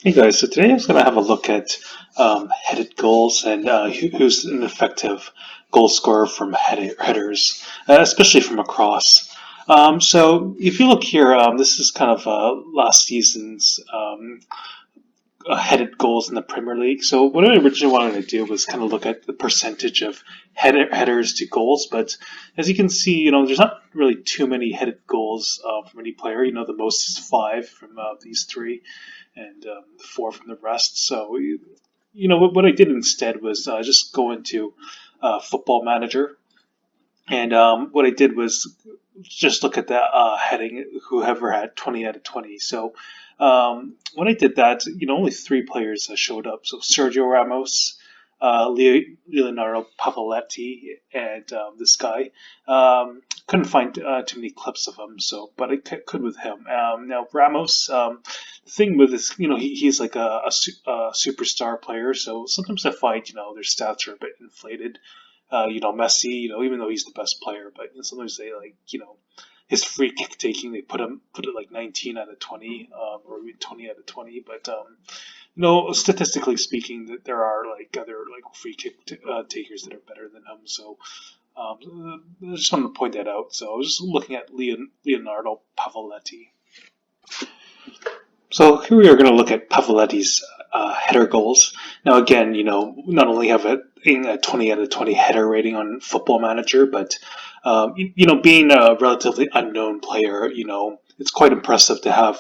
Hey guys, so today I was going to have a look at headed goals and who's an effective goal scorer from headers, especially from across. So if you look here, this is kind of last season's headed goals in the Premier League. So what I originally wanted to do was kind of look at the percentage of headers to goals. But as you can see, there's not really too many headed goals from any player. The most is five from these three, and four from the rest. So what I did instead was just go into Football Manager, and what I did was just look at the heading, whoever had 20 out of 20. So when I did that, only three players showed up. So Sergio Ramos, Leonardo Pavoletti, and this guy. Couldn't find too many clips of him, but I could with him. Now Ramos, the thing with this, he's like a superstar player. So sometimes I find, their stats are a bit inflated. Messi, even though he's the best player, but sometimes they his free kick taking, they put it like 19 out of 20, or even 20 out of 20. But statistically speaking, that there are like other like free kick takers that are better than him. So I just wanted to point that out. So I was just looking at Leonardo Pavoletti. So here we are going to look at Pavoletti's header goals. Now again, not only have a 20 out of 20 header rating on Football Manager, but being a relatively unknown player, it's quite impressive to have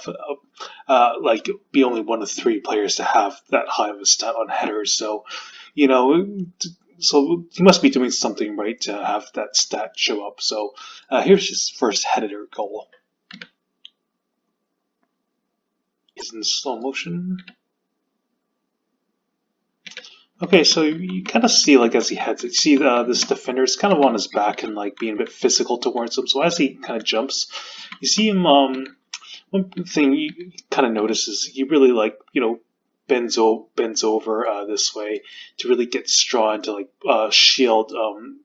be only one of three players to have that high of a stat on headers. So, you know, so he must be doing something right to have that stat show up. So here's his first header goal. It's in slow motion. Okay, so you kind of see, like, as he heads, you see this defender is kind of on his back and like being a bit physical towards him. So as he kind of jumps, you see him. One thing you kind of notice is he really bends over this way to really get straw and to shield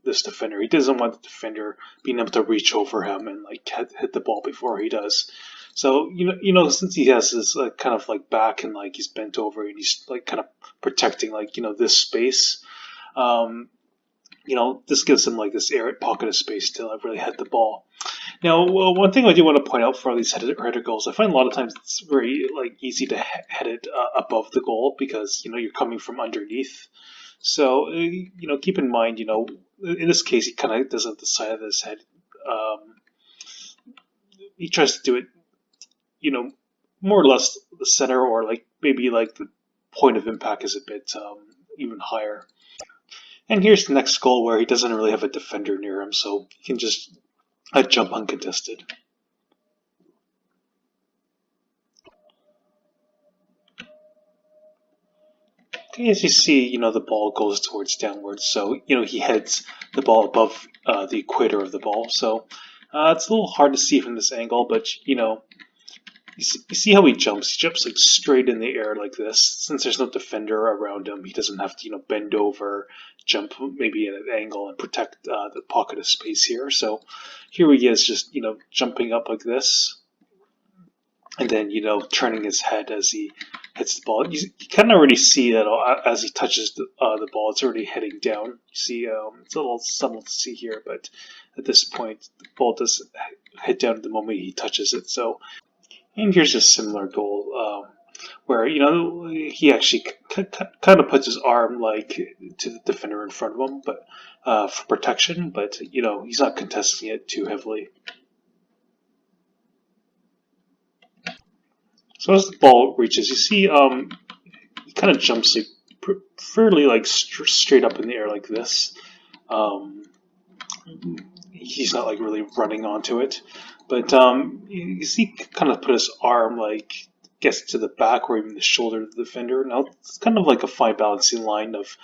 this defender. He doesn't want the defender being able to reach over him and like hit the ball before he does. So since he has this kind of like back and like he's bent over and he's like kind of protecting this space. Um, this gives him like this air pocket of space to really hit the ball. Now, one thing I do want to point out for all these header goals, I find a lot of times it's very easy to head it above the goal because you're coming from underneath. So keep in mind, in this case, he kind of does it at the side of his head. Um, he tries to do it, more or less the center, or like maybe like the point of impact is a bit even higher. And here's the next goal where he doesn't really have a defender near him, so he can just jump uncontested. Okay, as you see, the ball goes towards downwards, so he heads the ball above the equator of the ball. So it's a little hard to see from this angle, but you see how he jumps. He jumps like straight in the air like this. Since there's no defender around him, he doesn't have to bend over, jump maybe at an angle and protect the pocket of space here. So here he is, just jumping up like this, and then turning his head as he hits the ball. You can already see that as he touches the ball, it's already heading down. You see, it's a little subtle to see here, but at this point, the ball does hit down at the moment he touches it. So, and here's a similar goal where he actually kind of puts his arm to the defender in front of him, but for protection. But he's not contesting it too heavily. So as the ball reaches, you see he kind of jumps fairly straight up in the air like this. Um, he's not really running onto it, but you see kind of put his arm gets to the back or even the shoulder of the defender. Now it's kind of like a fine balancing line of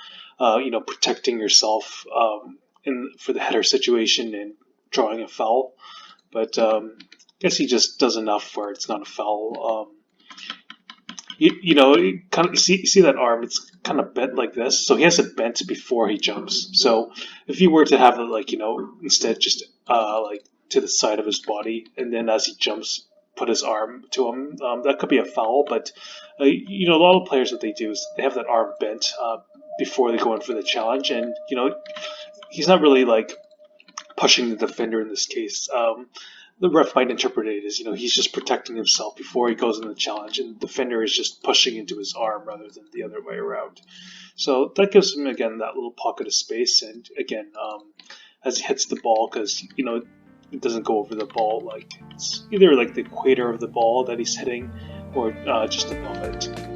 protecting yourself for the header situation and drawing a foul, but I guess he just does enough where it's not a foul. Kind of see that arm. It's kind of bent like this, so he has it bent before he jumps. So if you were to have it instead just to the side of his body, and then as he jumps, put his arm to him. That could be a foul, but a lot of players, what they do is they have that arm bent before they go in for the challenge, and he's not really like pushing the defender in this case. The ref might interpret it as he's just protecting himself before he goes in the challenge, and the defender is just pushing into his arm rather than the other way around. So that gives him again that little pocket of space, and again as he hits the ball, because it doesn't go over the ball, like it's either like the equator of the ball that he's hitting or just above it.